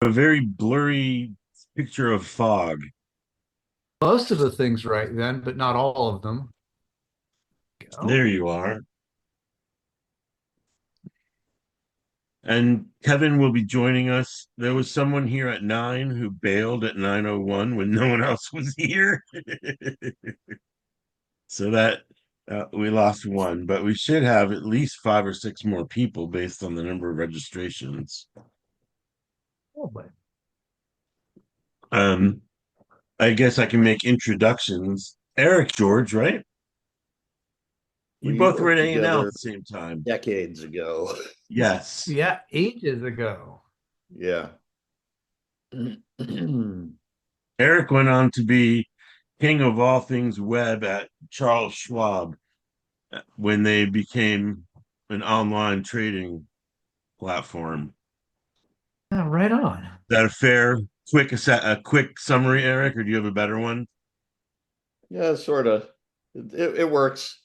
a very blurry picture of fog. Most of the things right then, but not all of them. There Go. you are. And Kevin will be joining us. There was someone here at 9 who bailed at 9:01 when no one else was here. So that we lost one, but we should have at least five or six more people based on the number of registrations. Oh, but Um, I guess I can make introductions. Eric George, right? You We both were at worked A&L at together the same time. decades ago. Yes. yeah, ages ago. Yeah. Eric went on to be king of all things web at Charles Schwab when they became an online trading platform. Yeah, right on. Is that a fair, a quick summary, Eric, or do you have a better one? Yeah, sort of. It works.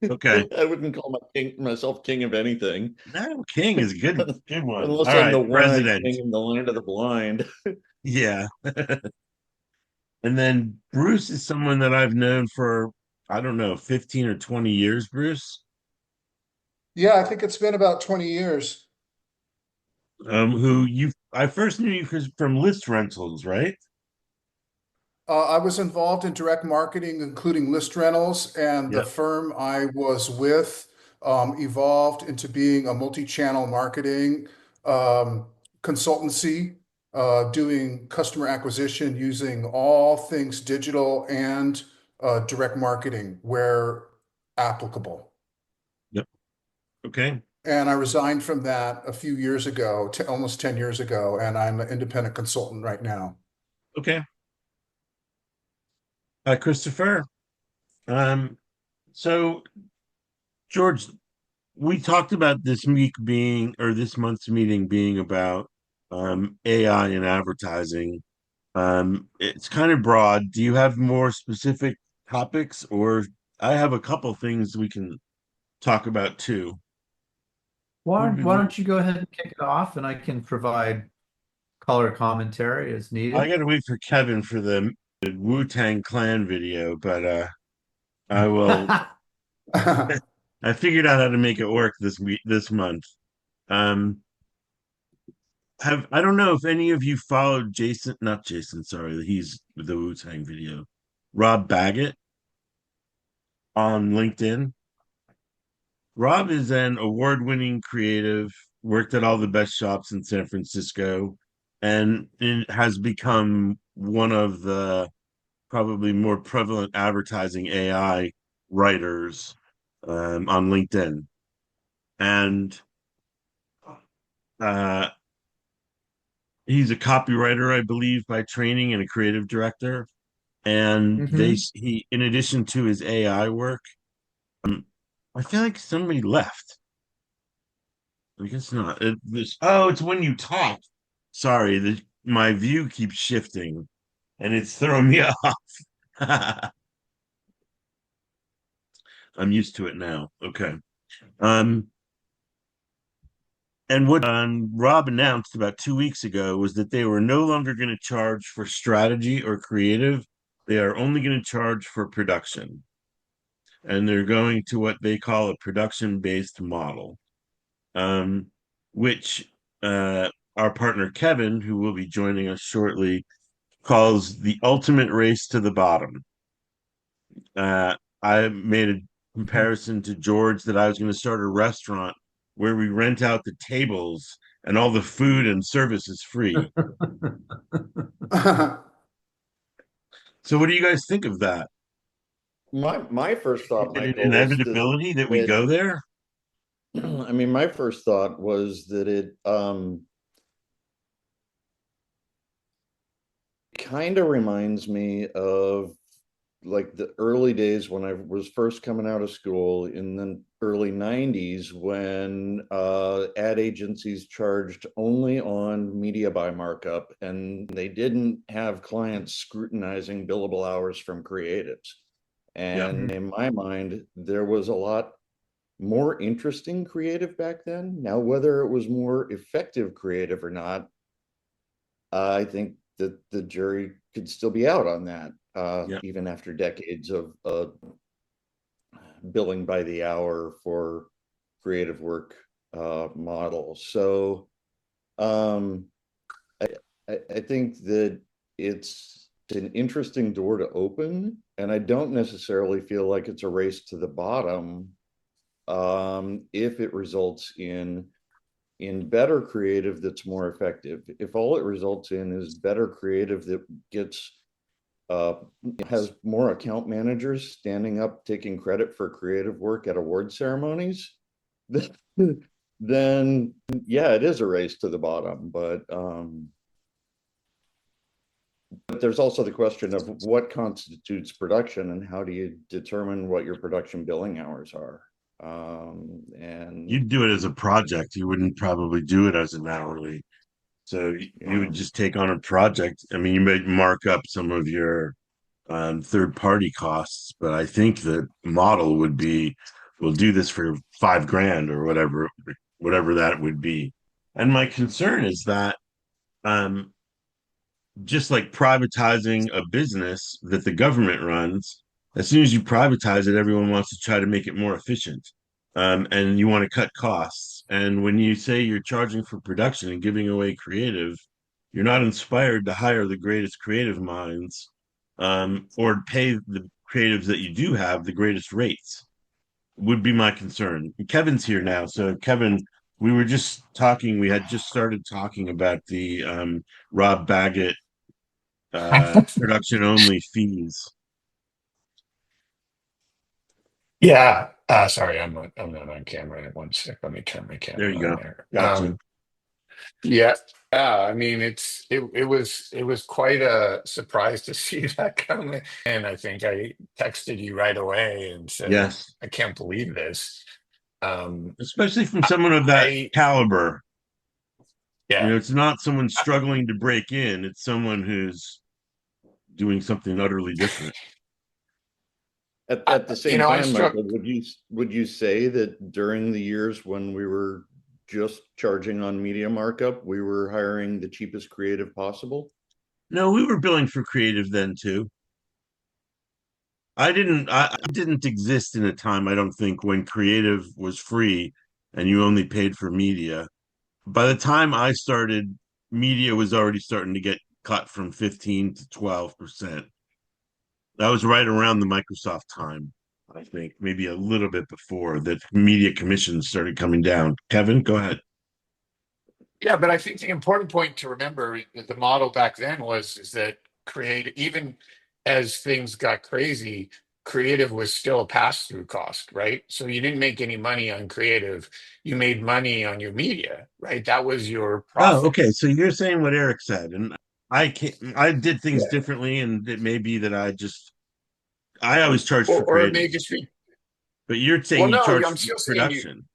Okay. I wouldn't call myself king of anything. No, king is a good one. All Unless I'm right, the one-eyed president. king in the land of the blind. Yeah. And then Bruce is someone that I've known for, I don't know, 15 or 20 years, Bruce, Yeah, I think it's been about 20 years. who I first knew you from list rentals, right? I was involved in direct marketing, including list rentals, and the Yep. firm I was with evolved into being a multi-channel marketing um, consultancy, doing customer acquisition using all things digital and direct marketing where applicable. Yep. Okay. And I resigned from that a few years ago, almost 10 years ago, and I'm an independent consultant right now. Okay. Christopher. Um, so George, we talked about this week being, or this month's meeting being about AI and advertising. It's kind of broad. Do you have more specific topics, or I have a couple things we can talk about too? Why, Would why be, don't you go ahead and kick it off and I can provide color commentary as I needed. gotta wait for Kevin for the Wu-Tang Clan video, but I will. I figured out how to make it work this month. Um, have I don't know if any of you followed Jason, not Jason, sorry, he's the Wu-Tang video. Rob Baggett on LinkedIn. Rob is an award-winning creative, worked at all the best shops in San Francisco, and it has become one of the probably more prevalent advertising AI writers on LinkedIn. And uh, he's a copywriter, I believe, by training and a creative director. And hmm he, in addition to his AI work, um, I feel like somebody left. I guess not. It's when you talk. Sorry, my view keeps shifting, and it's throwing me off. I'm used to it now. Okay. Um, and what Rob announced about 2 weeks ago was that they were no longer going to charge for strategy or creative. They are only going to charge for production, and they're going to what they call a production-based model, um, which our partner Kevin, who will be joining us shortly, calls the ultimate race to the bottom. I made a comparison to George that I was going to start a restaurant where we rent out the tables and all the food and service is free. So, what do you guys think of that? My first Is thought, it an Michael, was inevitability that we that go there? I mean, my first thought was that it kind of reminds me of like the early days when I was first coming out of school in the early 90s when ad agencies charged only on media buy markup and they didn't have clients scrutinizing billable hours from creatives. Yeah. And in my mind, there was a lot more interesting creative back then. Now, whether it was more effective creative or not, I think that the jury could still be out on that, Yeah. even after decades of billing by the hour for creative work model. So I think that it's an interesting door to open, and I don't necessarily feel like it's a race to the bottom if it results in better creative that's more effective. If all it results in is better creative that gets has more account managers standing up taking credit for creative work at award ceremonies, then yeah, it is a race to the bottom. But there's also the question of what constitutes production and how do you determine what your production billing hours are. And You'd do it as a project. You wouldn't probably do it as an hourly. So you would just take on a project. I mean, you may mark up some of your third party costs, but I think the model would be, we'll do this for $5,000 or whatever that would be. And my concern is that um, just like privatizing a business that the government runs, as soon as you privatize it, everyone wants to try to make it more efficient. And you want to cut costs. And when you say you're charging for production and giving away creative, you're not inspired to hire the greatest creative minds, or pay the creatives that you do have the greatest rates, would be my concern. Kevin's here now. So, Kevin, we were just talking, we had just started talking about the Rob Baggett production only fees. Yeah. Sorry, I'm not on camera. One sec. Let me turn my camera There you on go. there. Gotcha. Yeah. I mean, it was quite a surprise to see that coming. And I think I texted you right away and said, Yes. I can't believe this. Especially from someone of that I caliber. You yeah. know, it's not someone struggling to break in, it's someone who's doing something utterly different. at the You same know, I time, struck. Michael, would you say that during the years when we were just charging on media markup, we were hiring the cheapest creative possible? No, we were billing for creative then too. I didn't exist in a time, I don't think, when creative was free and you only paid for media. By the time I started, media was already starting to get cut from 15 to 12%. That was right around the Microsoft time, I think, maybe a little bit before that media commissions started coming down. Kevin, go ahead. Yeah, but I think the important point to remember the model back then was is that create even as things got crazy, creative was still a pass-through cost, right? So you didn't make any money on creative, you made money on your media, right? That was your Oh, profit. okay. So you're saying what Eric said, and I did things Yeah. differently, and it may be that I always charged for Or creative, maybe just be, but you're saying well, you no, charge I'm for still saying you. production.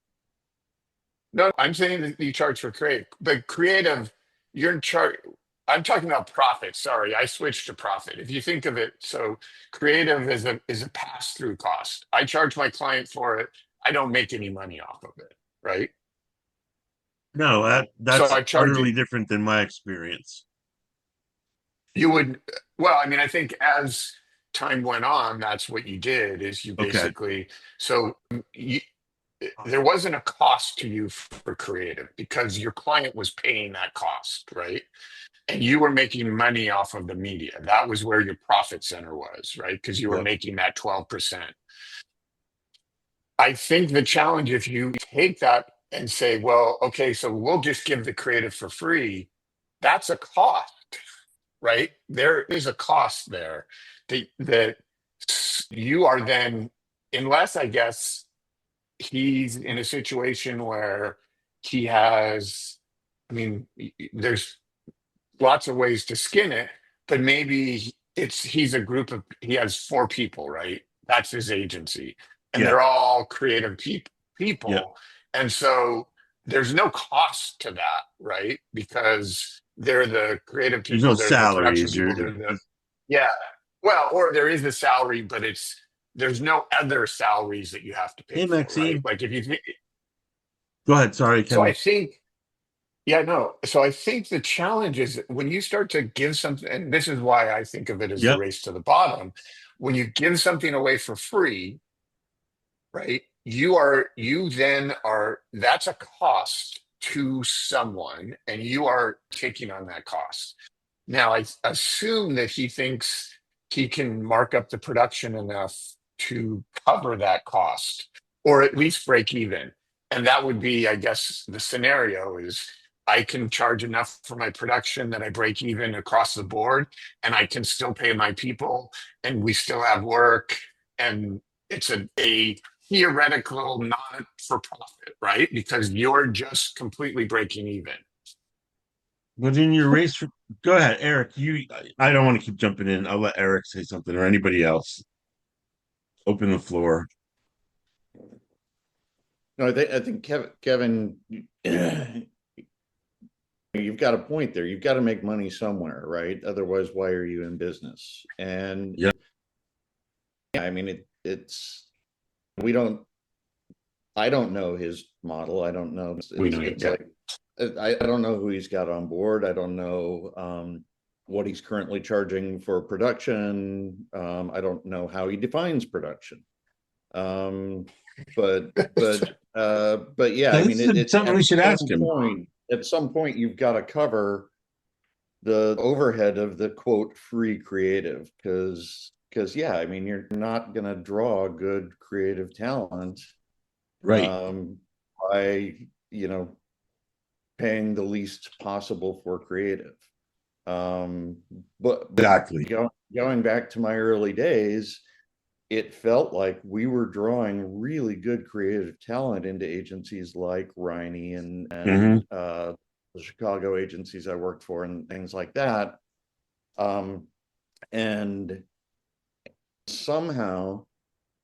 No, I'm saying that you charge for creative, but creative, you're in charge. I'm talking about profit. Sorry, I switched to profit. If you think of it, so creative is a pass through cost. I charge my client for it. I don't make any money off of it, right? No, So that's I charge you. utterly different than my experience. You would, well, I mean, I think as time went on, that's what you did. Is you Okay. basically so you, there wasn't a cost to you for creative because your client was paying that cost, right? And you were making money off of the media. That was where your profit center was, right? Because you were Yep. making that 12%. I think the challenge, if you take that and say, well, okay, so we'll just give the creative for free, that's a cost, right? There is a cost there that you are then, unless I guess he's in a situation where he has, I mean, there's lots of ways to skin it, but maybe he's a group of he has four people, right? That's his agency, and Yeah. they're all creative Yeah. people, and so there's no cost to that, right? Because they're the creative There's no people, they're the production salaries. people, they're the yeah. Well, or there is a salary, but there's no other salaries that you have to pay Hey, for, right? Maxine. Like if you think Go ahead. Sorry, so, I Kevin. think Yeah, no. So I think the challenge is when you start to give something, and this is why I think of it as the Yep. race to the bottom. When you give something away for free, right? You then are, that's a cost to someone, and you are taking on that cost. Now, I assume that he thinks he can mark up the production enough to cover that cost, or at least break even. And that would be, I guess, the scenario is I can charge enough for my production that I break even across the board, and I can still pay my people, and we still have work, and it's a theoretical not for profit, right? Because you're just completely breaking even. But in your race for, go ahead, Eric. I don't want to keep jumping in. I'll let Eric say something or anybody else. Open the floor. No, I think Kevin, you've got a point there. You've got to make money somewhere, right? Otherwise, why are you in business? And Yep. yeah, I mean, we don't, I don't know his model. I don't know. We know It's it, like, I don't know who he's got on board. I don't know what he's currently charging for production. I don't know how he defines production. But yeah, I mean, That's something we should ask him. At some point, you've got to cover the overhead of the quote free creative, because yeah, I mean, you're not going to draw good creative talent Right. by paying the least possible for creative. But Exactly. going back to my early days, it felt like we were drawing really good creative talent into agencies like Riney and the Chicago agencies I worked for and things like that. And somehow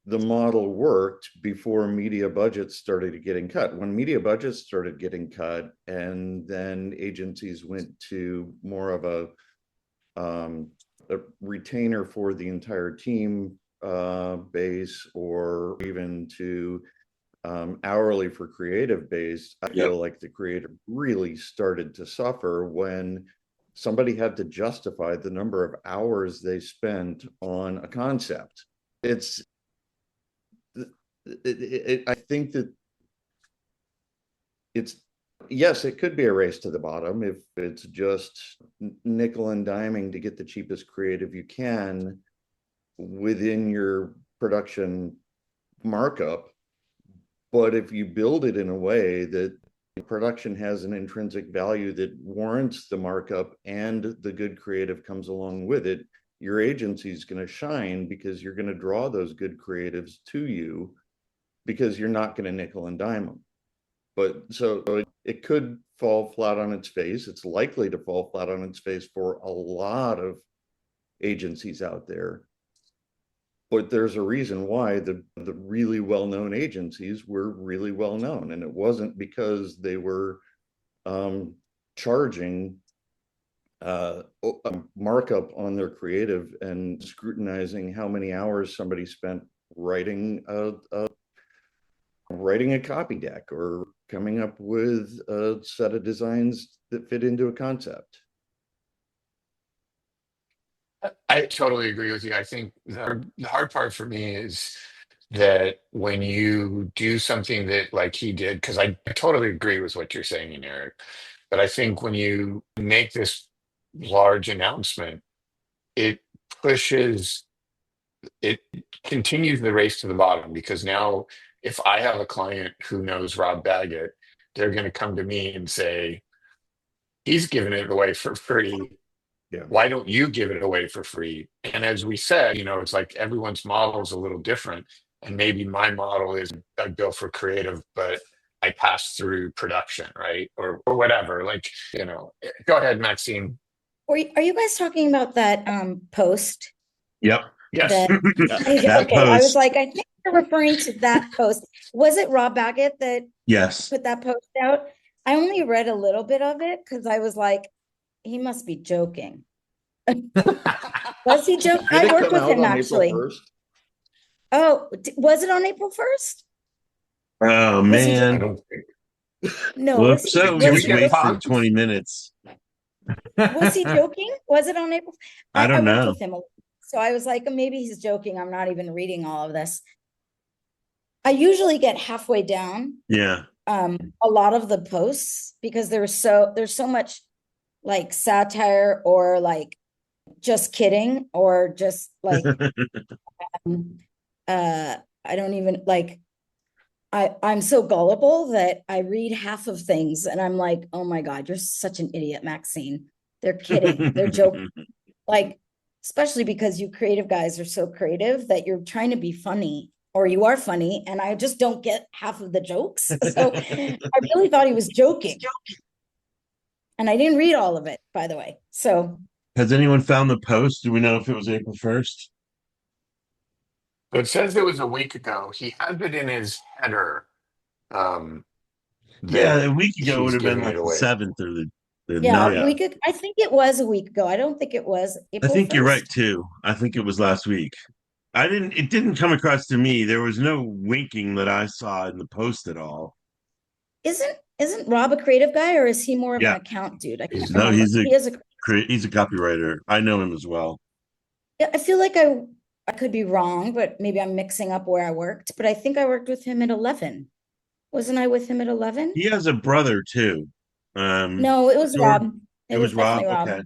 the model worked before media budgets started getting cut. When media budgets started getting cut, and then agencies went to more of a retainer for the entire team base, or even to hourly for creative base, I feel like the creative really started to suffer when somebody had to justify the number of hours they spent on a concept. I think that yes, it could be a race to the bottom if it's just nickel and diming to get the cheapest creative you can within your production markup. But if you build it in a way that production has an intrinsic value that warrants the markup and the good creative comes along with it, your agency is going to shine, because you're going to draw those good creatives to you, because you're not going to nickel and dime them. But so it could fall flat on its face. It's likely to fall flat on its face for a lot of agencies out there. But there's a reason why the really well-known agencies were really well-known. And it wasn't because they were charging a markup on their creative and scrutinizing how many hours somebody spent writing a copy deck or coming up with a set of designs that fit into a concept. I totally agree with you. I think the hard part for me is that when you do something that like he did, because I totally agree with what you're saying, Eric, but I think when you make this large announcement, it continues the race to the bottom, because now if I have a client who knows Rob Baggett, they're going to come to me and say, he's giving it away for free. Yeah. Why don't you give it away for free? And as we said, it's like everyone's model is a little different. And maybe my model is I bill for creative, but I pass through production, right? Or whatever. Like, go ahead, Maxine. Are you guys talking about that post? Yep. Yes. That Okay, I was post. like, I think you're referring to that post. Was it Rob Baggett that Yes. put that post out? I only read a little bit of it because I was like, he must be joking. Was he joking? Did it I worked come with out him on April actually. 1st? Oh, was it on April 1st? Oh Was he I man. don't think. No, Well, was if he, so, Did we we was just he, get was, wasted punked? 20 minutes. was he joking? Was it on April? I don't worked know. with him, so I was like, maybe he's joking. I'm not even reading all of this. I usually get halfway down Yeah. a lot of the posts because there's so much like satire or like just kidding or just like I don't even like I'm so gullible that I read half of things and I'm like, oh my God, you're such an idiot, Maxine. They're kidding, they're joking. Like, especially because you creative guys are so creative that you're trying to be funny or you are funny, and I just don't get half of the jokes. So I really thought he was joking. And I didn't read all of it, by the way. So Has anyone found the post? Do we know if it was April 1st? So it says it was a week ago. He has it in his header. Um, Yeah, that a week ago would he's have been giving like it the away. 7th or the yeah, 9th. I think it was a week ago. I don't think it was I April think you're right 1st. too. I think it was last week. It didn't come across to me. There was no winking that I saw in the post at all. Isn't Rob a creative guy or is he more of an Yeah. account dude? I can't No, remember. He is a he's a copywriter. I know him as well. Yeah, I feel like I could be wrong, but maybe I'm mixing up where I worked, but I think I worked with him at 11. Wasn't I with him at 11? He has a brother too. No, it was George, Rob. it It was was Rob. definitely Rob. Okay.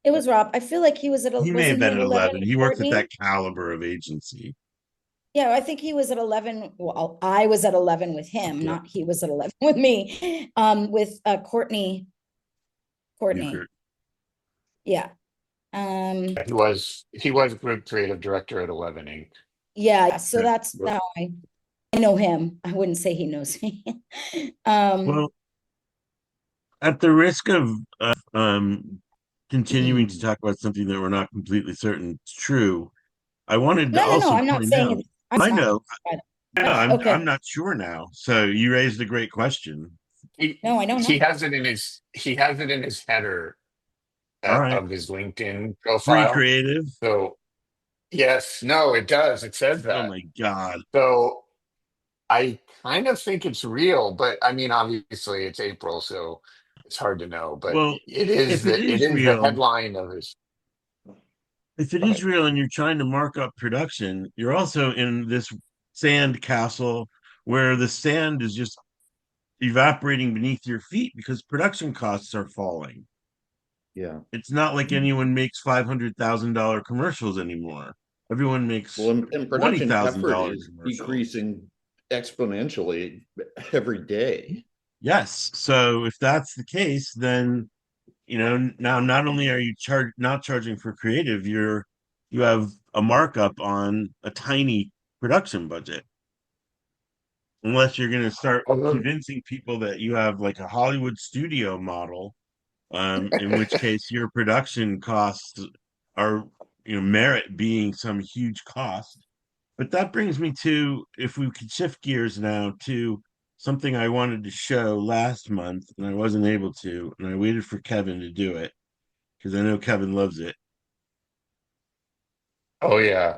It was Rob. I feel like he was He may have wasn't he been at at 11 11. with He worked at Courtney? that caliber of agency. Yeah, I think he was at 11. Well, I was at 11 with him, Yeah. not he was at 11 with me. With Courtney. Euchert. Yeah. Um, He was group creative director at 11 Inc. yeah, so Yeah. that's how I know him. I wouldn't say he knows me. Well, at the risk of continuing to talk about something that we're not completely certain it's true, I wanted to no, also I'm not point saying out. it. I'm I not. know. I know. Okay. I'm not sure now. So you raised a great question. No, I don't He know. has it in his header All right. of his LinkedIn Free profile. creative. So yes, no, it does. It says that. Oh my God. So I kind of think it's real, but I mean, obviously it's April, so it's hard to know. But Well, it is if it it is is the real, headline of his. if it Go is ahead. real and you're trying to mark up production, you're also in this sand castle where the sand is just evaporating beneath your feet because production costs are falling. Yeah. It's not like anyone makes $500,000 commercials anymore. Everyone makes Well, and production effort $20,000 is commercials. decreasing exponentially every day. Yes. So if that's the case, then now not only are you not charging for creative, you have a markup on a tiny production budget. Unless you're going to start Although, convincing people that you have like a Hollywood studio model, in which case your production costs are merit being some huge cost. But that brings me to, if we could shift gears now to something I wanted to show last month and I wasn't able to, and I waited for Kevin to do it because I know Kevin loves it. oh yeah,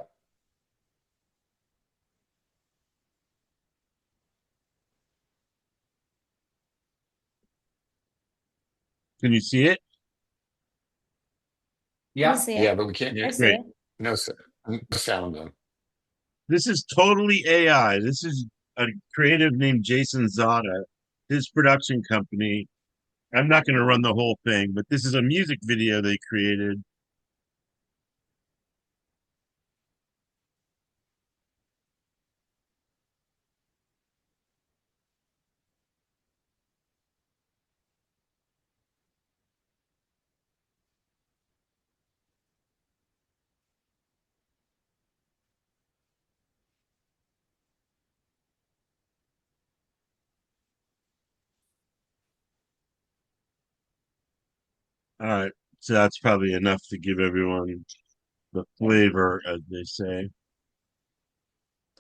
Can you see it? I Yeah. see yeah, it. but we can't I hear. see Great. it. No, no sound though. This is totally AI. This is a creative named Jason Zada, his production company. I'm not going to run the whole thing, but this is a music video they created. All right. So that's probably enough to give everyone the flavor, as they say.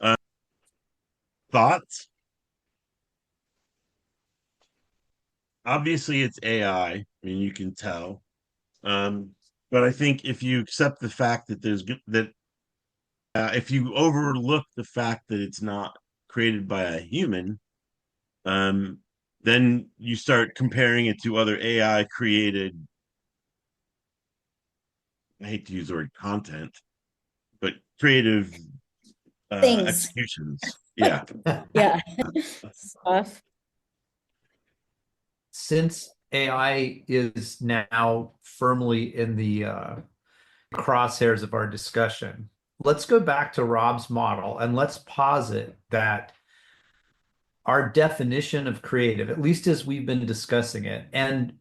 Uh, Thoughts? Obviously, it's AI. I mean, you can tell. Um, but I think if you accept the fact that if you overlook the fact that it's not created by a human, um, then you start comparing it to other AI created, I hate to use the word content, but creative Things. executions. Yeah. Yeah. Stuff. Since AI is now firmly in the crosshairs of our discussion, let's go back to Rob's model and let's posit that our definition of creative, at least as we've been discussing it, and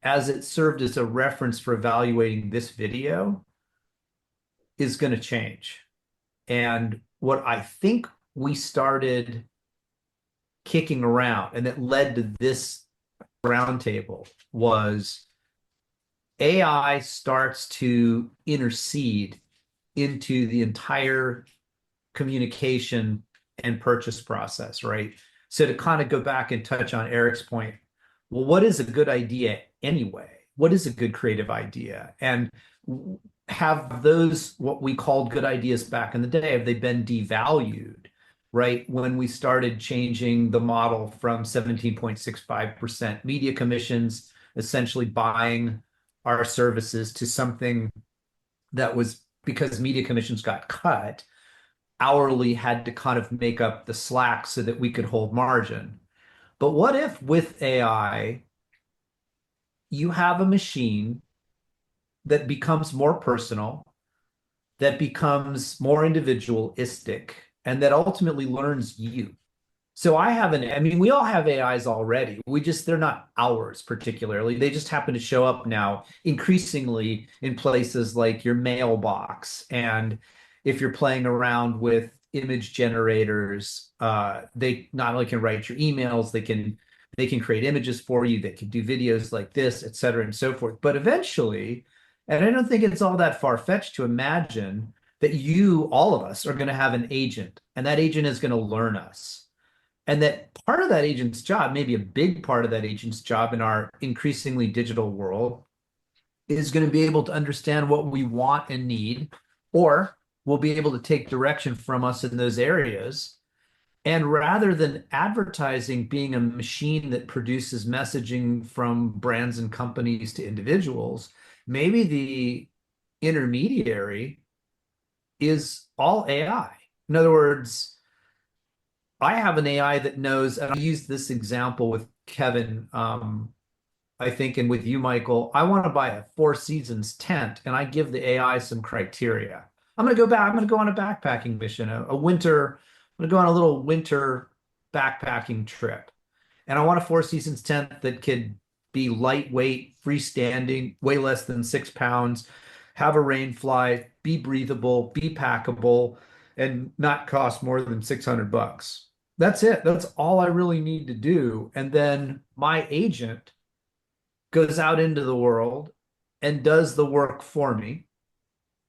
as it served as a reference for evaluating this video, is going to change. And what I think we started kicking around and that led to this roundtable was AI starts to intercede into the entire communication and purchase process, right? So to kind of go back and touch on Eric's point, well, what is a good idea anyway? What is a good creative idea? And have those, what we called good ideas back in the day, have they been devalued, right? When we started changing the model from 17.65% media commissions, essentially buying our services, to something that was, because media commissions got cut, hourly had to kind of make up the slack so that we could hold margin. But what if with AI, you have a machine that becomes more personal, that becomes more individualistic, and that ultimately learns you? So I mean, we all have AIs already. They're not ours particularly. They just happen to show up now increasingly in places like your mailbox. And if you're playing around with image generators, they not only can write your emails, they can create images for you, they can do videos like this, et cetera, and so forth. But eventually, and I don't think it's all that far-fetched to imagine that all of us, are going to have an agent, and that agent is going to learn us. And that part of that agent's job, maybe a big part of that agent's job in our increasingly digital world, is going to be able to understand what we want and need, or will be able to take direction from us in those areas. And rather than advertising being a machine that produces messaging from brands and companies to individuals, maybe the intermediary is all AI. In other words, I have an AI that knows, and I used this example with Kevin, I think, and with you, Michael. I want to buy a Four Seasons tent, and I give the AI some criteria. I'm going to go on a backpacking mission, I'm going to go on a little winter backpacking trip. And I want a Four Seasons tent that could be lightweight, freestanding, weigh less than 6 pounds, have a rain fly, be breathable, be packable, and not cost more than $600. That's it. That's all I really need to do. And then my agent goes out into the world and does the work for me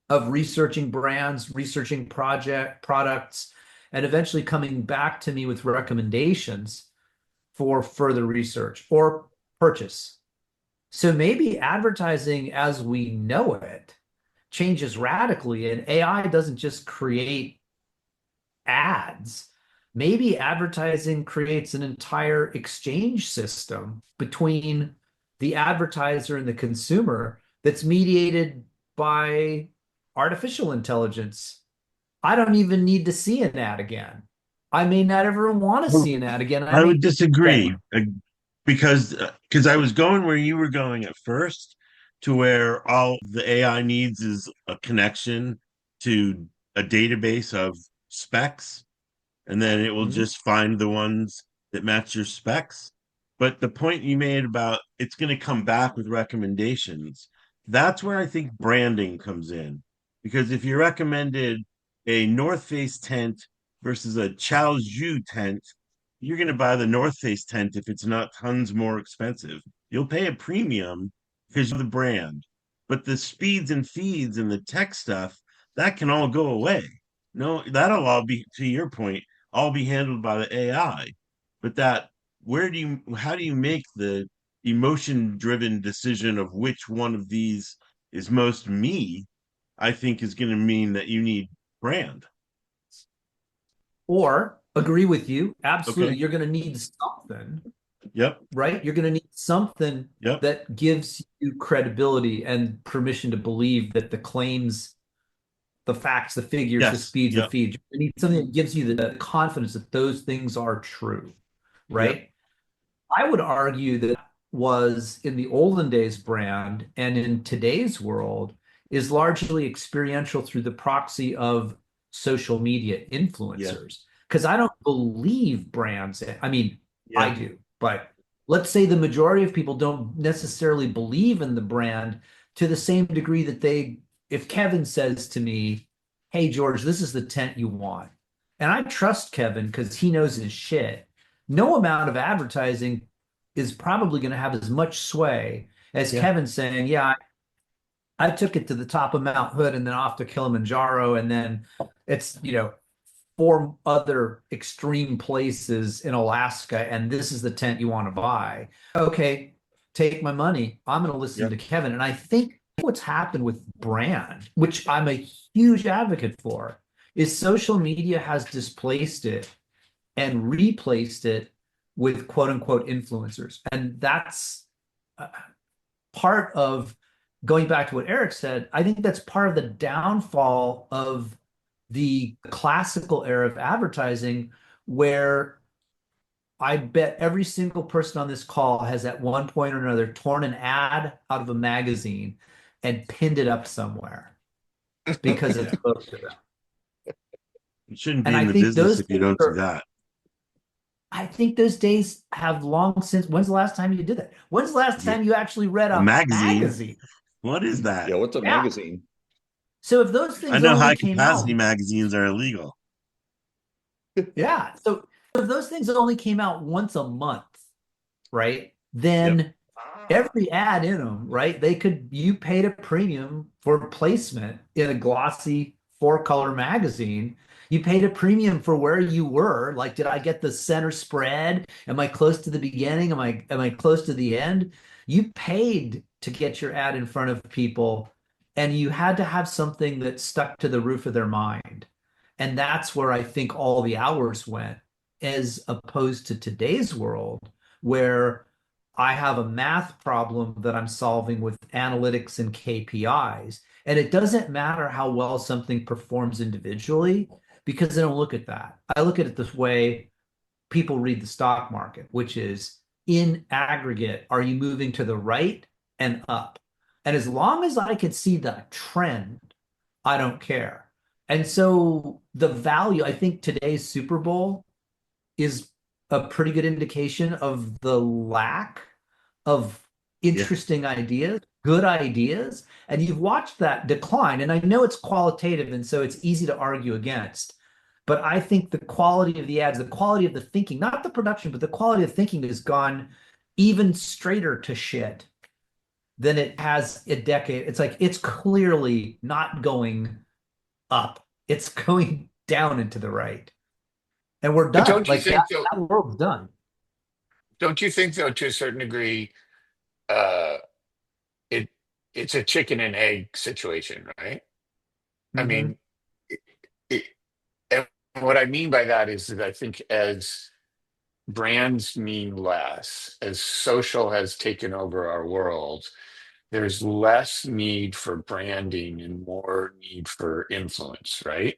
of researching brands, researching products, and eventually coming back to me with recommendations for further research or purchase. So maybe advertising as we know it changes radically, and AI doesn't just create ads. Maybe advertising creates an entire exchange system between the advertiser and the consumer that's mediated by artificial intelligence. I don't even need to see an ad again. I may not ever want to see an ad again. I would disagree, because I was going where you were going at first, to where all the AI needs is a connection to a database of specs, and then it will just find the ones that match your specs. But the point you made about it's going to come back with recommendations, that's where I think branding comes in. Because if you recommended a North Face tent versus a Chao Zhu tent, you're going to buy the North Face tent if it's not tons more expensive. You'll pay a premium because of the brand. But the speeds and feeds and the tech stuff, that can all go away. No, that'll all be, to your point, all be handled by the AI. But how do you make the emotion driven decision of which one of these is most me? I think is going to mean that you need brand. Or agree with you. Absolutely. Okay. You're going to need something. Yep. right? You're going to need something Yep. that gives you credibility and permission to believe that the claims, the facts, the figures, the Yes. speeds, the Yep. feeds, you need something that gives you the confidence that those things are true, right? I would argue that was in the olden days brand and in today's world is largely experiential through the proxy of social media influencers. Because I don't believe brands. I mean, I Yeah. do, but let's say the majority of people don't necessarily believe in the brand to the same degree that if Kevin says to me, "Hey, George, this is the tent you want." And I trust Kevin because he knows his shit. No amount of advertising is probably going to have as much sway as Yeah. Kevin saying, "Yeah, I took it to the top of Mount Hood and then off to Kilimanjaro, and then it's, four other extreme places in Alaska, and this is the tent you want to buy." Okay, take my money. I'm going to listen Yep. to Kevin. And I think what's happened with brand, which I'm a huge advocate for, is social media has displaced it and replaced it with quote unquote influencers. And that's part of going back to what Eric said. I think that's part of the downfall of the classical era of advertising, where I bet every single person on this call has at one point or another torn an ad out of a magazine and pinned it up somewhere because it Yeah. spoke to them. You shouldn't be And in I the think business those if you days don't do are, that. I think those days have long since. When's the last time you did that? When's the last Yeah. time you actually read A a magazine. magazine? What is Yeah, that? what's a Yeah. magazine? So if those I things know only high came out, capacity magazines are illegal. yeah. So if those things only came out once a month, right? Yep. Then every ad in them, right? You paid a premium for placement in a glossy four-color magazine. You paid a premium for where you were. Like, did I get the center spread? Am I close to the beginning? Am I close to the end? You paid to get your ad in front of people, and you had to have something that stuck to the roof of their mind. And that's where I think all the hours went, as opposed to today's world, where I have a math problem that I'm solving with analytics and KPIs. And it doesn't matter how well something performs individually, because I don't look at that. I look at it this way people read the stock market, which is, in aggregate, are you moving to the right and up? And as long as I can see the trend, I don't care. And so the value, I think today's Super Bowl is a pretty good indication of the lack of Yeah. interesting ideas, good ideas. And you've watched that decline. And I know it's qualitative, and so it's easy to argue against. But I think the quality of the ads, the quality of the thinking, not the production, but the quality of thinking has gone even straighter to shit than it has a decade. It's like it's clearly not going up. It's going down and to the right. And we're But done. don't you Like think though, that world's done. don't you think though, to a certain degree, uh, it it's a chicken and egg situation, right? I Mhm. mean, it, it, and what I mean by that is that I think as brands mean less, as social has taken over our world, there's less need for branding and more need for influence, right?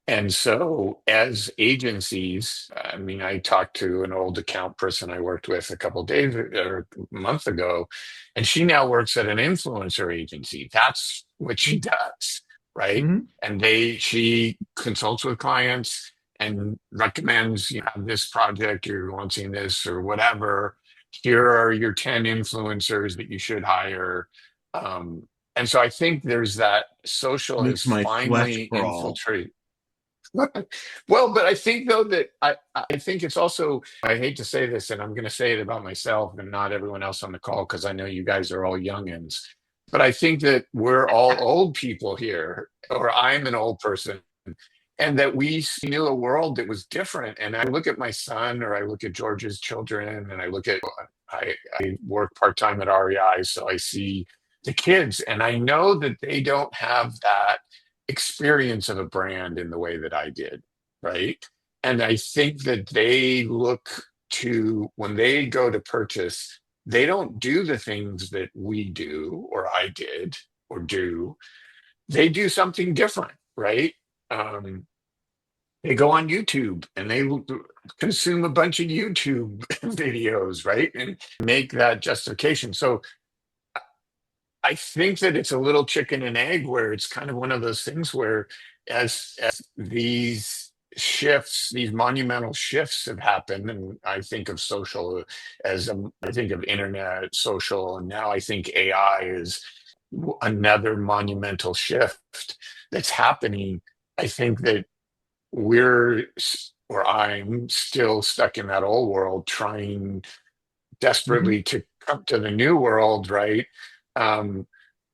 And so, as agencies, I mean, I talked to an old account person I worked with a couple of days or a month ago, and she now works at an influencer agency. That's what she does, right? Mhm. And she consults with clients and recommends, have this project, you're launching this or whatever. Here are your 10 influencers that you should hire. And so I think there's that social has Makes my flesh finally crawl. infiltrated. Well, but I think though that I think it's also, I hate to say this, and I'm going to say it about myself and not everyone else on the call because I know you guys are all youngins, but I think that we're all old people here, or I'm an old person, and that we knew a world that was different. And I look at my son, or I look at George's children, and I look at I work part time at REI, so I see the kids, and I know that they don't have that experience of a brand in the way that I did, right? And I think that they look to, when they go to purchase, they don't do the things that we do, or I did, or do. They do something different, right? Um, they go on YouTube and they consume a bunch of YouTube videos, right? And make that justification. So I think that it's a little chicken and egg, where it's kind of one of those things where as these shifts, these monumental shifts have happened, and I think of social as I think of internet, social, and now I think AI is another monumental shift that's happening. I think that or I'm still stuck in that old world, trying desperately to come to the new world, right? Um,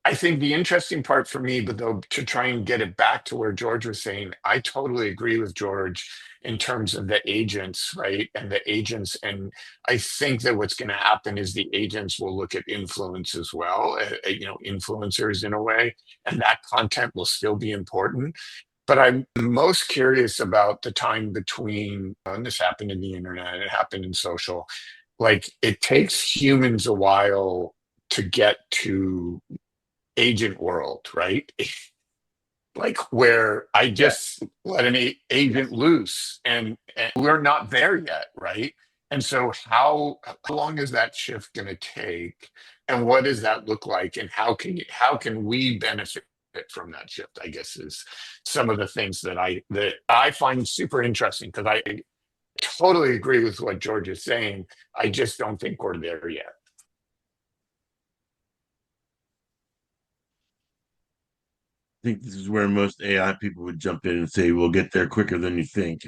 I think the interesting part for me, but though, to try and get it back to where George was saying, I totally agree with George in terms of the agents, right? And the agents, and I think that what's going to happen is the agents will look at influence as well, influencers in a way, and that content will still be important. But I'm most curious about the time between, and this happened in the internet, it happened in social. Like, it takes humans a while to get to agent world, right? Like, where I just let an agent loose, and we're not there yet, right? And so how long is that shift going to take, and what does that look like, and how can we benefit from that shift, I guess, is some of the things that I find super interesting, because I totally agree with what George is saying. I just don't think we're there yet. I think this is where most AI people would jump in and say, "We'll get there quicker than you think."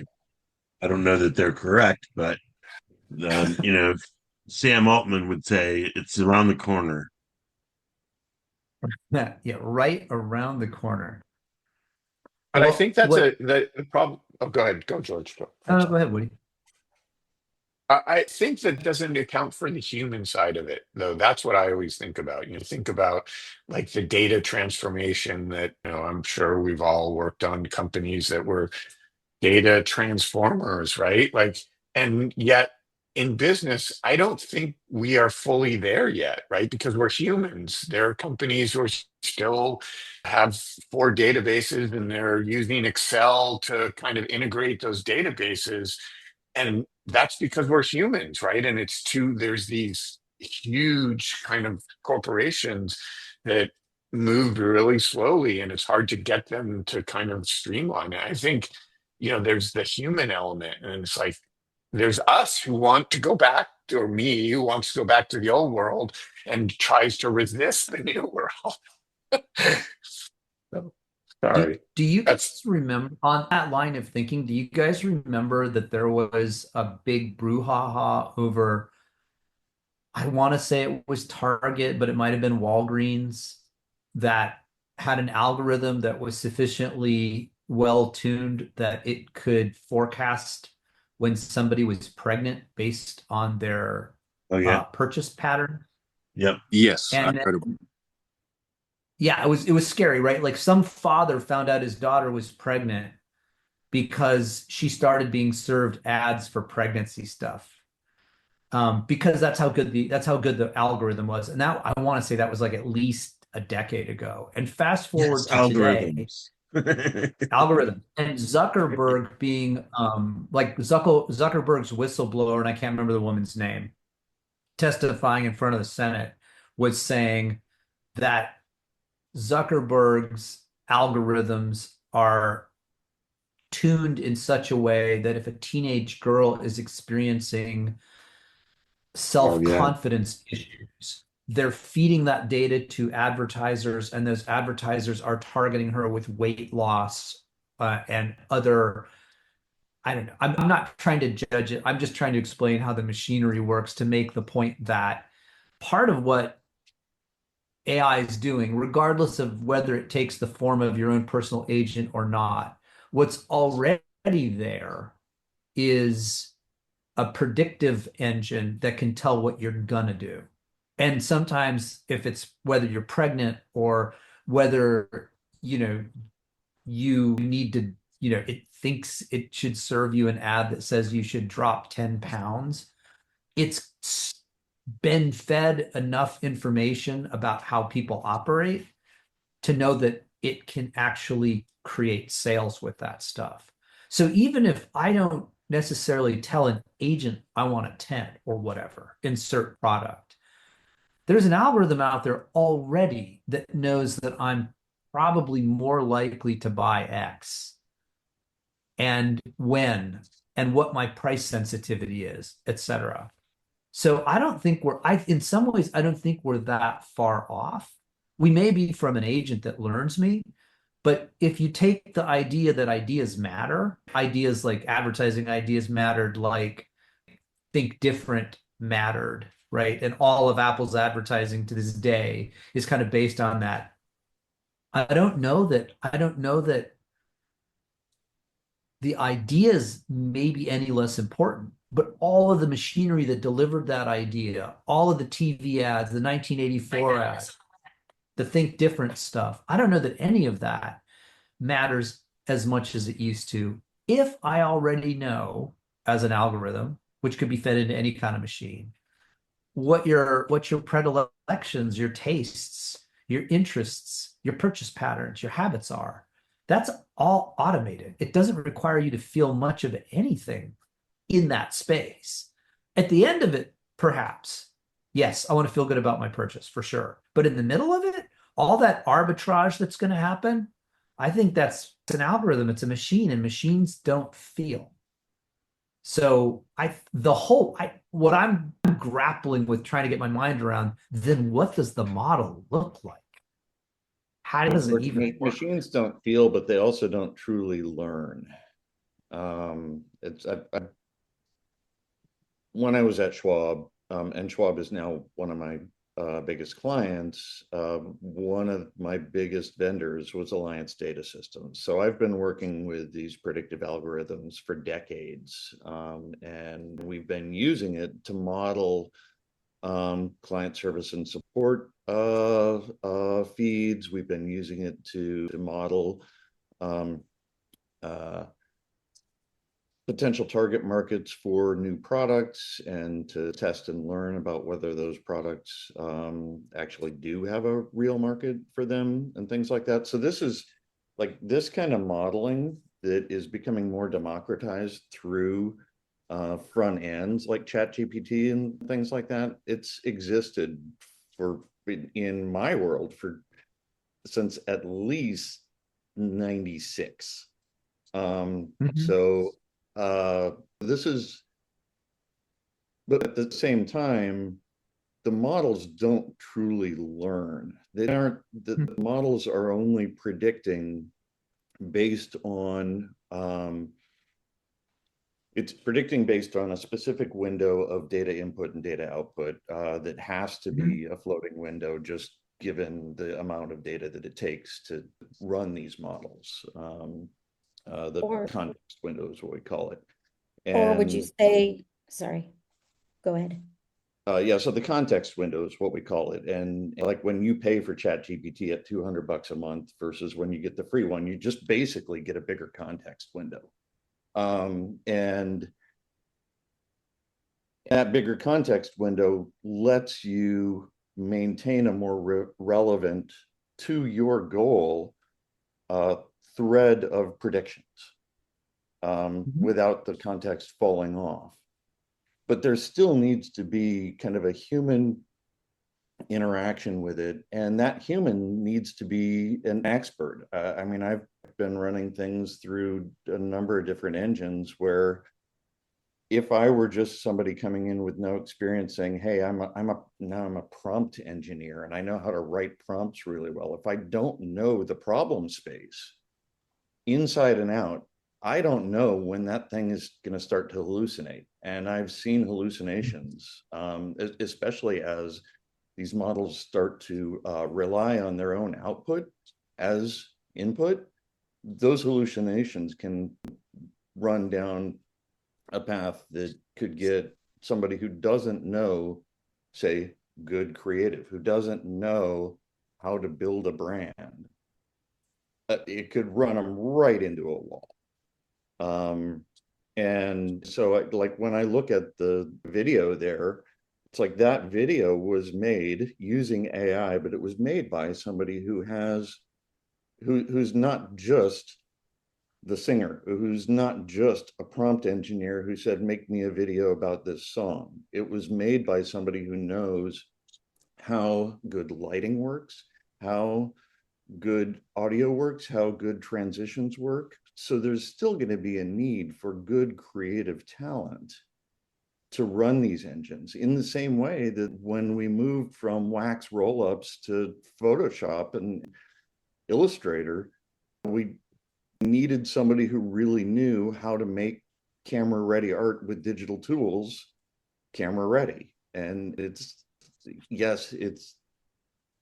I don't know that they're correct, but Sam Altman would say it's around the corner. Yeah, right around the corner. But I Well, think that's what, the problem. Oh, go ahead. Go, George. Go. go ahead, Woody. I think that doesn't account for the human side of it, though. That's what I always think about. Think about like the data transformation that, I'm sure we've all worked on companies that were data transformers, right? Like, and yet in business, I don't think we are fully there yet, right? Because we're humans. There are companies who are still have 4 databases, and they're using Excel to kind of integrate those databases. And that's because we're humans, right? And there's these huge kind of corporations that move really slowly, and it's hard to get them to kind of streamline it. I think, there's the human element, and it's like there's us who want to go back, or me who wants to go back to the old world and tries to resist the new world. So, sorry. Do you That's guys remember, on that line of thinking, do you guys remember that there was a big brouhaha over, I want to say it was Target, but it might have been Walgreens, that had an algorithm that was sufficiently well tuned that it could forecast when somebody was pregnant based on their Oh yeah, purchase pattern? yep. Yes, And I've heard of yeah, it was scary, right? Like, some father found out his daughter was pregnant because she started being served ads for pregnancy stuff. Because that's how good the algorithm was. And that, I want to say, that was like at least a decade ago. And fast forward Yes, to today, algorithms. algorithm, and Zuckerberg being like Zuckerberg's whistleblower, and I can't remember the woman's name, testifying in front of the Senate, was saying that Zuckerberg's algorithms are tuned in such a way that if a teenage girl is experiencing self-confidence issues, they're feeding that data to advertisers, and those advertisers are targeting her with weight loss and other. I don't know. I'm not trying to judge it. I'm just trying to explain how the machinery works, to make the point that part of what AI is doing, regardless of whether it takes the form of your own personal agent or not, what's already there is a predictive engine that can tell what you're gonna do. And sometimes, if it's whether you're pregnant, or whether, you need to, it thinks it should serve you an ad that says you should drop 10 pounds, it's been fed enough information about how people operate to know that it can actually create sales with that stuff. So even if I don't necessarily tell an agent I want a 10 or whatever, insert product, there's an algorithm out there already that knows that I'm probably more likely to buy X and when and what my price sensitivity is, et cetera. So I don't think in some ways, I don't think we're that far off. We may be from an agent that learns me, but if you take the idea that ideas matter, ideas like advertising ideas mattered, like Think Different mattered, right? And all of Apple's advertising to this day is kind of based on that. I don't know that the ideas may be any less important, but all of the machinery that delivered that idea, all of the TV ads, the 1984 ads, the Think Different stuff, I don't know that any of that matters as much as it used to. If I already know as an algorithm, which could be fed into any kind of machine, what your predilections, your tastes, your interests, your purchase patterns, your habits are. That's all automated. It doesn't require you to feel much of anything in that space. At the end of it, perhaps, yes, I want to feel good about my purchase for sure. But in the middle of it, all that arbitrage that's going to happen, I think that's an algorithm. It's a machine, and machines don't feel. So what I'm grappling with trying to get my mind around, then what does the model look like? How does it even work? Machines don't feel, but they also don't truly learn. When I was at Schwab, and Schwab is now one of my biggest clients, one of my biggest vendors was Alliance Data Systems. So I've been working with these predictive algorithms for decades, and we've been using it to model client service and support feeds. We've been using it to model potential target markets for new products and to test and learn about whether those products actually do have a real market for them and things like that. So this is like this kind of modeling that is becoming more democratized through front ends like ChatGPT and things like that. It's existed in my world since at least 96. So this is, but at the same time, the models don't truly learn. The models are only predicting based on, it's predicting based on a specific window of data input and data output that has to be a floating window, just given the amount of data that it takes to run these models. The context window is what we call it. Or would you say, sorry, go ahead. Yeah, so the context window is what we call it. And like when you pay for ChatGPT at $200 a month versus when you get the free one, you just basically get a bigger context window. And that bigger context window lets you maintain a more relevant to your goal thread of predictions without the context falling off. But there still needs to be kind of a human interaction with it, and that human needs to be an expert. I mean, I've been running things through a number of different engines where if I were just somebody coming in with no experience saying, hey, I'm a prompt engineer and I know how to write prompts really well. If I don't know the problem space inside and out, I don't know when that thing is going to start to hallucinate. And I've seen hallucinations, especially as these models start to rely on their own output as input. Those hallucinations can run down a path that could get somebody who doesn't know, say, good creative, who doesn't know how to build a brand. It could run them right into a wall. And so like when I look at the video there, it's like that video was made using AI, but it was made by somebody who's not just the singer, who's not just a prompt engineer who said, make me a video about this song. It was made by somebody who knows how good lighting works, how good audio works, how good transitions work. So there's still going to be a need for good creative talent to run these engines in the same way that when we moved from wax roll-ups to Photoshop and Illustrator, we needed somebody who really knew how to make camera ready art with digital tools camera ready. And yes, it's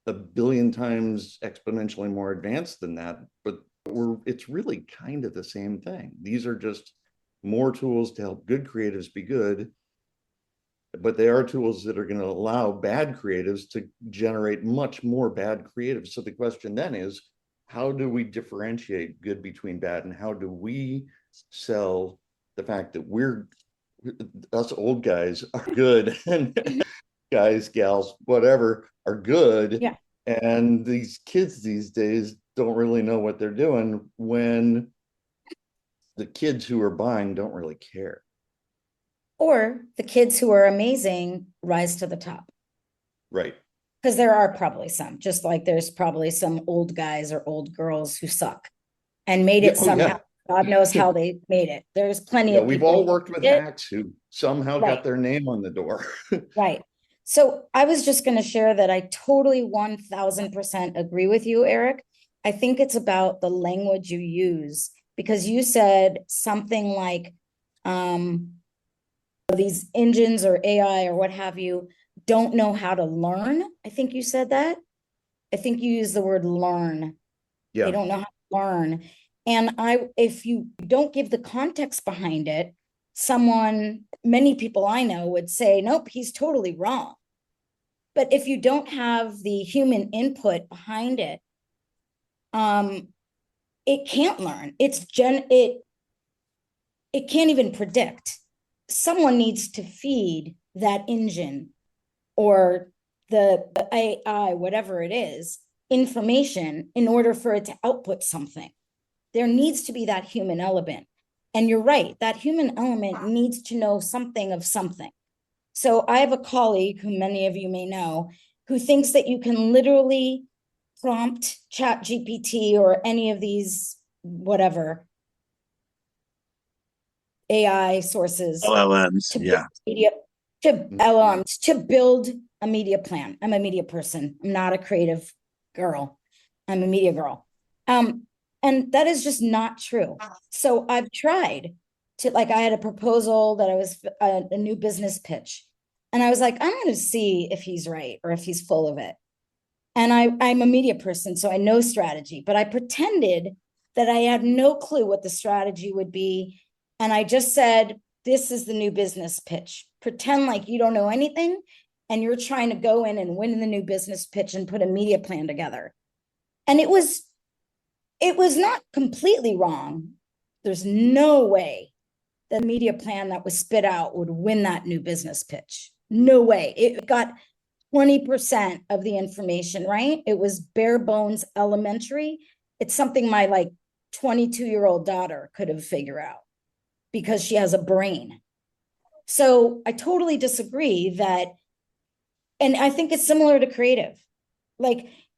a billion times exponentially more advanced than that, but it's really kind of the same thing. These are just more tools to help good creatives be good, but they are tools that are going to allow bad creatives to generate much more bad creatives. So the question then is, how do we differentiate good between bad, and how do we sell the fact that us old guys are good, and guys, gals, whatever, are good. Yeah. And these kids these days don't really know what they're doing, when the kids who are buying don't really care. Or the kids who are amazing rise to the top. Right. Because there are probably some, just like there's probably some old guys or old girls who suck and made it somehow. Yeah. God knows how they made it. There's plenty of We've people all who worked with did it. hacks who somehow Right. got their name on the door. Right. So I was just going to share that I totally 1000% agree with you, Eric. I think it's about the language you use, because you said something like these engines or AI or what have you don't know how to learn. I think you said that. I think you used the word learn. Yeah. They don't know how to learn. And if you don't give the context behind it, many people I know would say, nope, he's totally wrong. But if you don't have the human input behind it, it can't learn. It can't even predict. Someone needs to feed that engine or the AI, whatever it is, information in order for it to output something. There needs to be that human element. And you're right, that human element needs to know something of something. So I have a colleague who many of you may know, who thinks that you can literally prompt ChatGPT or any of these, whatever, AI sources LLMs, to yeah. LLMs to build a media plan. I'm a media person. I'm not a creative girl. I'm a media girl. And that is just not true. So I've tried to, I had a proposal that I was a new business pitch. And I was like, I'm going to see if he's right or if he's full of it. And I'm a media person, so I know strategy, but I pretended that I had no clue what the strategy would be. And I just said, this is the new business pitch. Pretend like you don't know anything and you're trying to go in and win the new business pitch and put a media plan together. And it was not completely wrong. There's no way the media plan that was spit out would win that new business pitch. No way. It got 20% of the information, right? It was bare bones elementary. It's something my 22-year-old daughter could have figured out because she has a brain. So I totally disagree that, and I think it's similar to creative.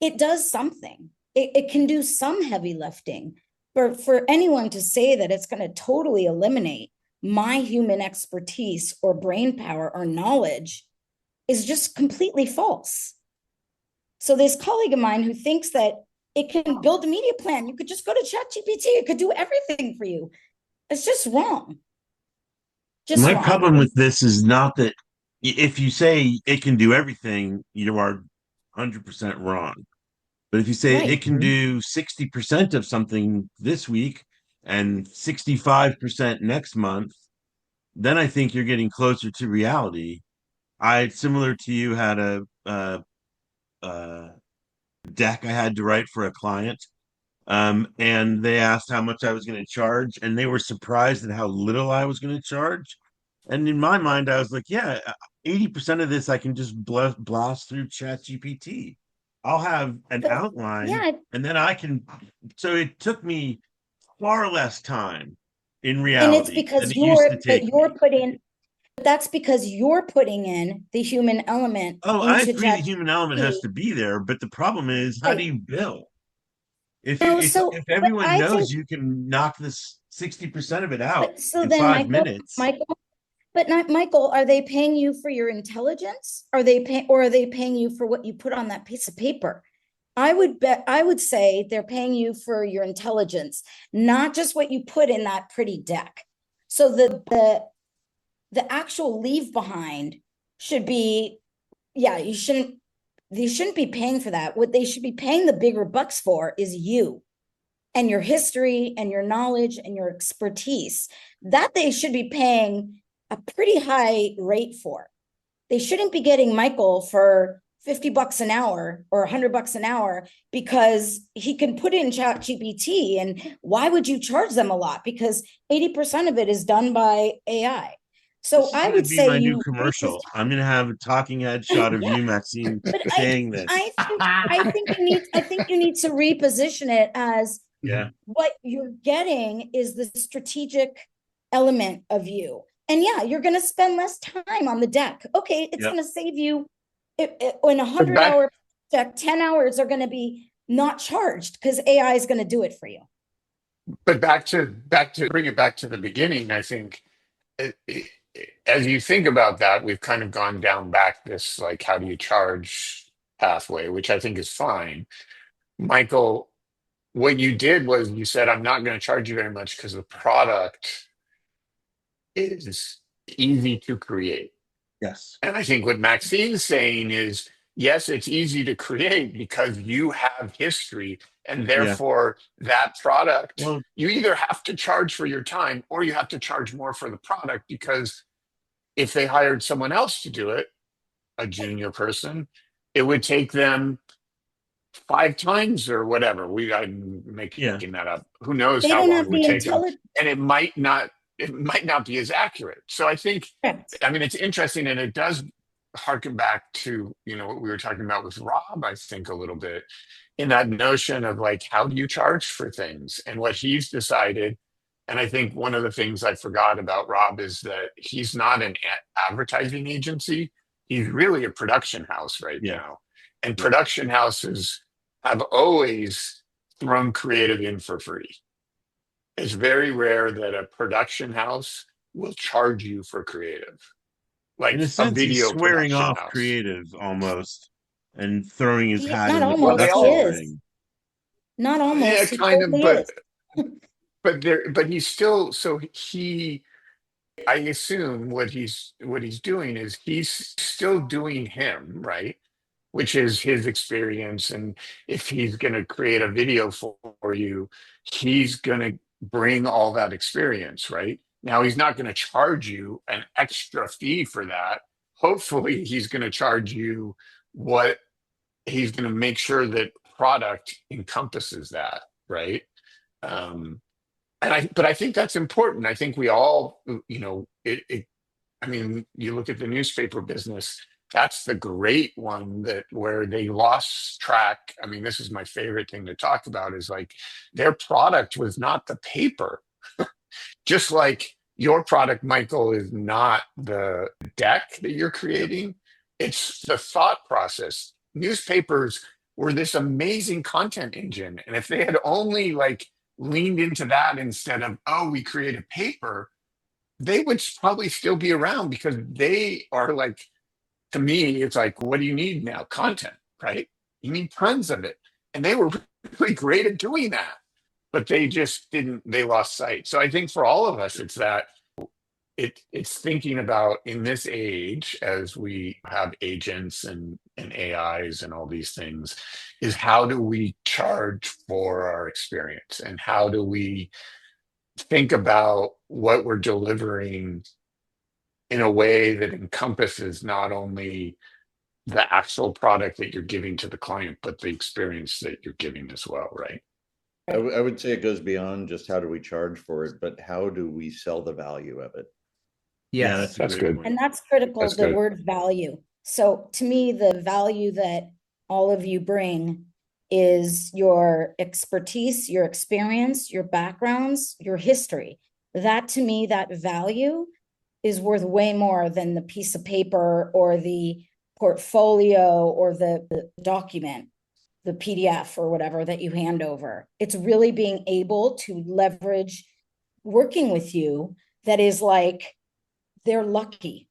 It does something. It can do some heavy lifting, but for anyone to say that it's going to totally eliminate my human expertise or brain power or knowledge is just completely false. So this colleague of mine who thinks that it can build a media plan, you could just go to ChatGPT, it could do everything for you. It's just wrong. My problem with this is not that if you say it can do everything, you are 100% wrong. But if you say Right. it can do 60% of something this week and 65% next month, then I think you're getting closer to reality. Similar to you, had a deck I had to write for a client. And they asked how much I was going to charge, and they were surprised at how little I was going to charge. And in my mind, I was like, yeah, 80% of this I can just blast through ChatGPT. I'll have an But outline, yeah, and then I can. So it took me far less time in and it's reality than because it used to but take me. that's because you're putting in the human element Oh, I into agree the human element has ChatGPT. to be there, but the problem is, how do Right. you bill? No, If but everyone I knows think, you can knock this 60% of it out but so in then, 5 minutes. But not Michael, are they paying you for your intelligence? Or are they paying you for what you put on that piece of paper? I would say they're paying you for your intelligence, not just what you put in that pretty deck. So the actual leave behind should be, yeah, they shouldn't be paying for that. What they should be paying the bigger bucks for is you and your history and your knowledge and your expertise. That they should be paying a pretty high rate for. They shouldn't be getting Michael for $50 an hour or $100 an hour because he can put in ChatGPT. And why would you charge them a lot? Because 80% of it is done by AI. This So is I going to would be say my new you raise this. commercial. I'm going to have a talking head shot of Yeah, you, Maxine, but saying this. I think you need to reposition it as Yeah. what you're getting is the strategic element of you. And yeah, you're going to spend less time on the deck. Okay, it's Yep. going to save you in a But 100-hour project, 10 hours are going to be not charged because AI is going to do it for you. back to bring it back to the beginning, I think as you think about that, we've kind of gone down back this like how do you charge pathway, which I think is fine. Michael, what you did was you said, I'm not going to charge you very much because the product is easy to create. Yes. And I think what Maxine's saying is, yes, it's easy to create because you have history, and Yeah. therefore that product, Well, you either have to charge for your time or you have to charge more for the product because if they hired someone else to do it, a junior person, it would take them 5 times or whatever. I'm yeah. making that up. Who knows They how don't long have it would the take them? intelligence. And it might not be as accurate. So I think, I mean, it's interesting, and it does harken back to what we were talking about with Rob, I think, a little bit in that notion of like how do you charge for things and what he's decided. And I think one of the things I forgot about Rob is that he's not an advertising agency. He's really a production house right Yeah. now. And Yeah. production houses have always thrown creative in for free. It's very rare that a production house will charge you for creative, In like a a sense, he's video swearing production off house. creative almost and throwing his hat Not in the Well, they almost, he all, production is. ring. Not yeah, almost, he kind of, totally is. but he's still, so he, I assume what he's doing is he's still doing him, right? Which is his experience. And if he's going to create a video for you, he's going to bring all that experience, right? Now, he's not going to charge you an extra fee for that. Hopefully, he's going to charge you what he's going to make sure that product encompasses that, right? Um, but I think that's important. I think we all, I mean, you look at the newspaper business, that's the great one that where they lost track. I mean, this is my favorite thing to talk about is like their product was not the paper. Just like your product, Michael, is not the deck that you're creating, it's the thought process. Newspapers were this amazing content engine. And if they had only like leaned into that instead of, oh, we create a paper, they would probably still be around because they are like, to me, it's like, what do you need now? Content, right? You need tons of it. And they were really great at doing that, but they just didn't, they lost sight. So I think for all of us, it's that it's thinking about in this age, as we have agents and AIs and all these things, is how do we charge for our experience? And how do we think about what we're delivering in a way that encompasses not only the actual product that you're giving to the client, but the experience that you're giving as well, right? I would say it goes beyond just how do we charge for it, but how do we sell the value of it? Yeah, Yes. that's a That's great good. point. And that's critical, That's the good. word value. So to me, the value that all of you bring is your expertise, your experience, your backgrounds, your history. That to me, that value is worth way more than the piece of paper or the portfolio or the document, the PDF or whatever that you hand over. It's really being able to leverage working with you that is like, they're lucky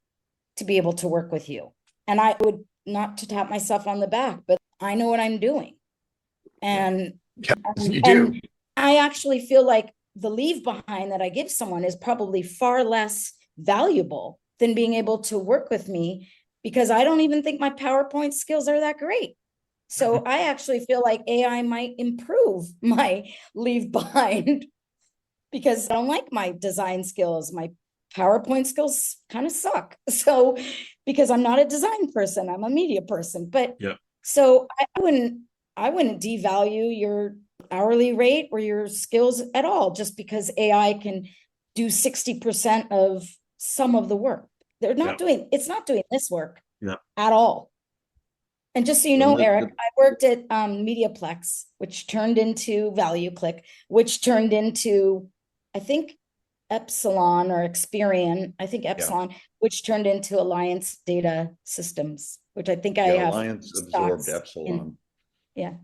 to be able to work with you. And I would, not to tap myself on the back, but I know what I'm doing. And, You do. and I actually feel like the leave behind that I give someone is probably far less valuable than being able to work with me, because I don't even think my PowerPoint skills are that great. So I actually feel like AI might improve my leave behind because I don't like my design skills. My PowerPoint skills kind of suck. So, because I'm not a design person, I'm a media person. But Yep. so I wouldn't devalue your hourly rate or your skills at all just because AI can do 60% of some of the work. They're not Yep. doing, it's not doing this work Yep. at all. And just so you know, And Eric, I worked at Mediaplex, which turned into ValueClick, which turned into, I think, Epsilon or Experian, I think Epsilon, which turned into Alliance Data Systems, which I think I Yeah, have Alliance absorbed stocks in. Epsilon. Yeah.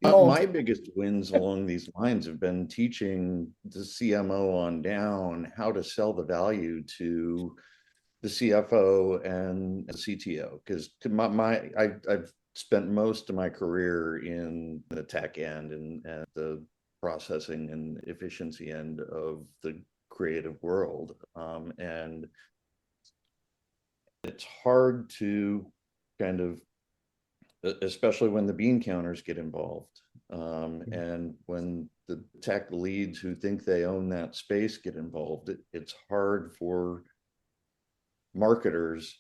But my biggest wins along these lines have been teaching the CMO on down how to sell the value to the CFO and the CTO, because I've spent most of my career in the tech end and the processing and efficiency end of the creative world, and it's hard to kind of, especially when the bean counters get involved, and when the tech leads who think they own that space get involved, it's hard for marketers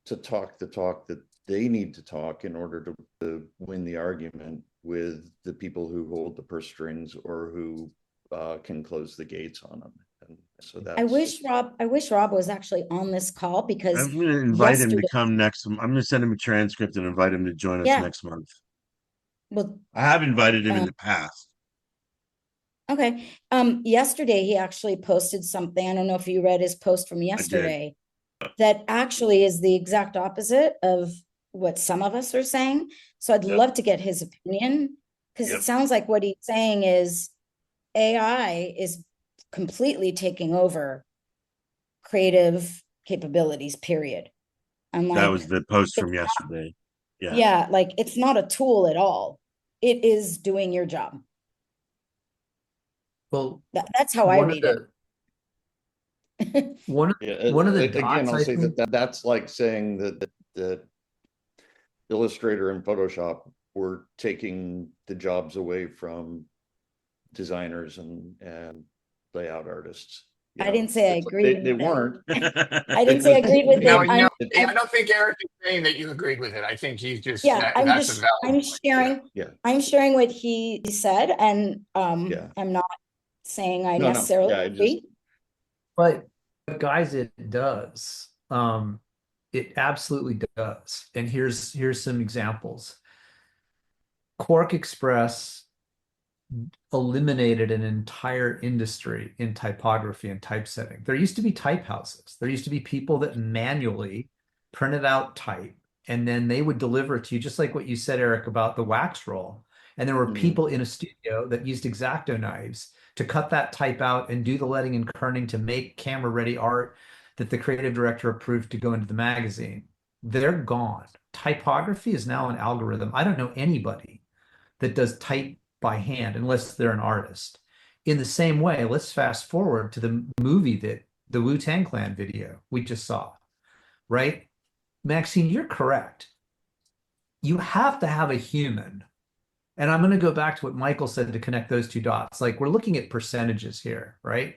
to talk the talk that they need to talk in order to win the argument with the people who hold the purse strings or who can close the gates on them. And so that's, I wish Rob was actually on this call because I'm going to invite him to yesterday- come next. I'm going to send him a transcript and invite him to join us Yeah. next month. well, I have invited him in the past. okay. Yesterday he actually posted something. I don't know if you read his post from yesterday. That actually is the exact opposite of what some of us are saying. So I'd Yep. love to get his opinion, because Yep. it sounds like what he's saying is AI is completely taking over creative capabilities, period. I'm like, That was the post from it's not- yesterday. Yeah. yeah, like it's not a tool at all. It is doing your job. Well, That's how I one of read it. one of yeah, one of the again, dots I'll I say think- that's like saying that Illustrator and Photoshop were taking the jobs away from designers and layout artists. I didn't say I It's like agreed They with it. weren't. I didn't say I agreed with it. No, I'm- I don't think Eric is saying that you agreed with it. I think he's just Yeah, I'm that's just, a valid I'm point. sharing, Yeah. I'm sharing what he said, and Yeah. I'm not saying I No, necessarily yeah, I just- agree. But guys, it does. It absolutely does. And here's some examples. Quark Express eliminated an entire industry in typography and typesetting. There used to be type houses. There used to be people that manually printed out type, and then they would deliver it to you, just like what you said, Eric, about the wax roll. And there were Mhm. people in a studio that used X-Acto knives to cut that type out and do the letting and kerning to make camera ready art that the creative director approved to go into the magazine. They're gone. Typography is now an algorithm. I don't know anybody that does type by hand unless they're an artist. In the same way, let's fast forward to the movie that the Wu-Tang Clan video we just saw, right? Maxine, you're correct. You have to have a human. And I'm going to go back to what Michael said to connect those two dots. Like, we're looking at percentages here, right?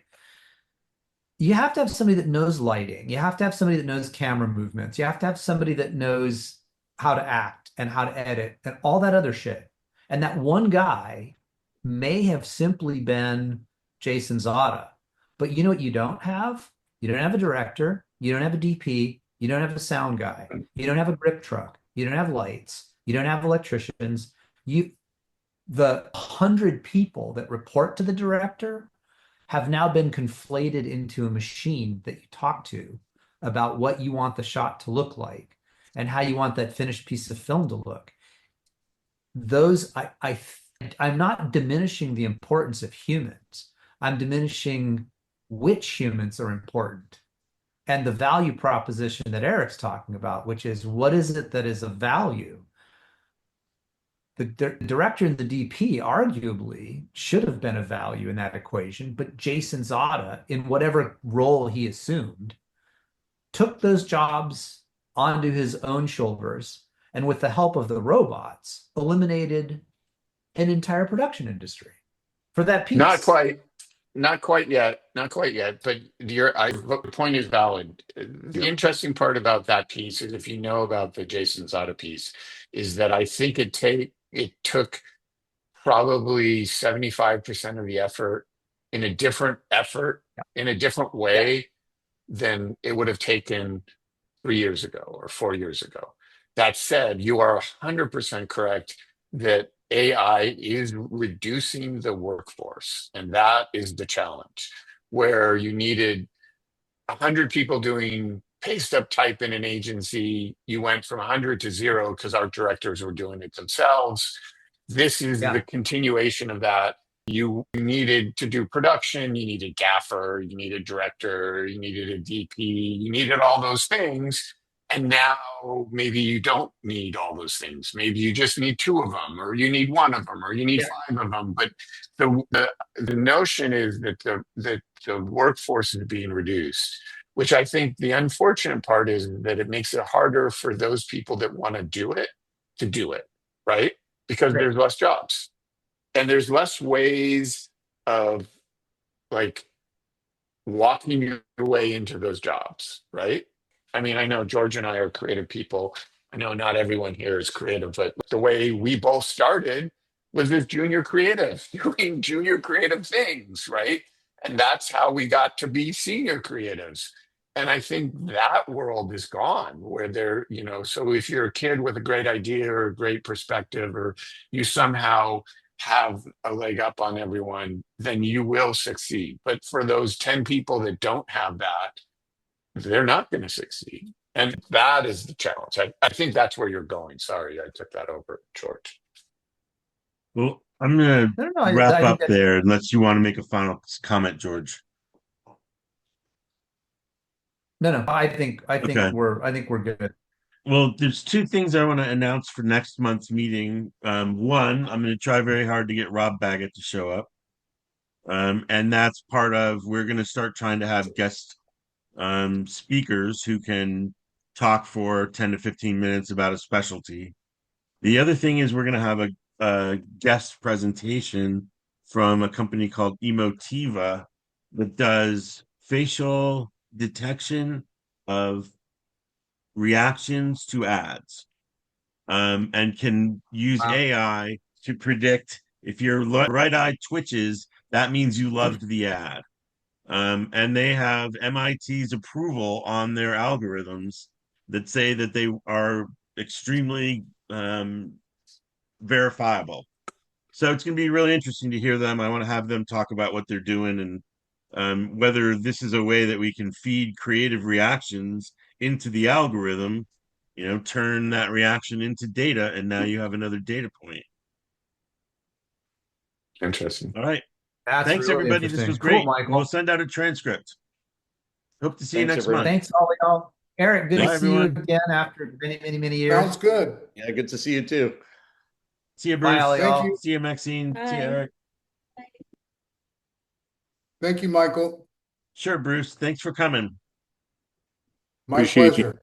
You have to have somebody that knows lighting. You have to have somebody that knows camera movements. You have to have somebody that knows how to act and how to edit and all that other shit. And that one guy may have simply been Jason Zada. But you know what you don't have? You don't have a director, you don't have a DP, you don't have a sound guy, you don't have a grip truck, you don't have lights, you don't have electricians. The 100 people that report to the director have now been conflated into a machine that you talk to about what you want the shot to look like and how you want that finished piece of film to look. I'm not diminishing the importance of humans. I'm diminishing which humans are important and the value proposition that Eric's talking about, which is what is it that is of value? The director and the DP arguably should have been of value in that equation, but Jason Zada, in whatever role he assumed, took those jobs onto his own shoulders and with the help of the robots, eliminated an entire production industry for that piece. Not quite yet. But the point is valid. The interesting part about that piece is, if you know about the Jason Zada piece, is that I think it took probably 75% of the effort in a different way than it would have taken 3 years ago or 4 years ago. That said, you are 100% correct that AI is reducing the workforce, and that is the challenge. Where you needed 100 people doing paste up type in an agency, you went from 100 to 0 because art directors were doing it themselves. This is the continuation of that. You needed to do production, you needed gaffer, you needed director, you needed a DP, you needed all those things. And now maybe you don't need all those things. Maybe you just need 2 of them, or you need 1 of them, or you need 5 of them. But the notion is that the workforce is being reduced, which I think the unfortunate part is that it makes it harder for those people that want to do it, right? Because there's less jobs. And there's less ways of like walking your way into those jobs, right? I mean, I know George and I are creative people. I know not everyone here is creative, but the way we both started was as junior creative, doing junior creative things, right? And that's how we got to be senior creatives. And I think that world is gone where so if you're a kid with a great idea or a great perspective, or you somehow have a leg up on everyone, then you will succeed. But for those 10 people that don't have that, they're not going to succeed. And that is the challenge. I think that's where you're going. Sorry, I took that over, George. Well, I'm going No, to no, wrap I think up there unless you want to make a final comment, George. No, I think Okay. we're good. Well, there's 2 things I want to announce for next month's meeting. One, I'm going to try very hard to get Rob Baggett to show up. And that's part of, we're going to start trying to have guest speakers who can talk for 10 to 15 minutes about a specialty. The other thing is we're going to have a guest presentation from a company called Emotiva that does facial detection of reactions to ads, and can use AI to predict if your right eye twitches, that means you loved the ad. And they have MIT's approval on their algorithms that say that they are extremely verifiable. So it's going to be really interesting to hear them. I want to have them talk about what they're doing and whether this is a way that we can feed creative reactions into the algorithm, turn that reaction into data, and now you have another data point. Interesting. All right. That's Thanks, really everybody. This was interesting. great. Cool, Michael. We'll send out a transcript. Hope to see you Thanks, next everyone. month. Thanks, all y'all. Eric, good Bye, to see you everyone. again after many years. Sounds good. Yeah, good to see you too. See you, Bye, Bruce. all Thank y'all. you. See you, Maxine. See you, Bye. Eric. Thank you, Michael. Sure, Bruce. Thanks for coming. My Appreciate you. pleasure.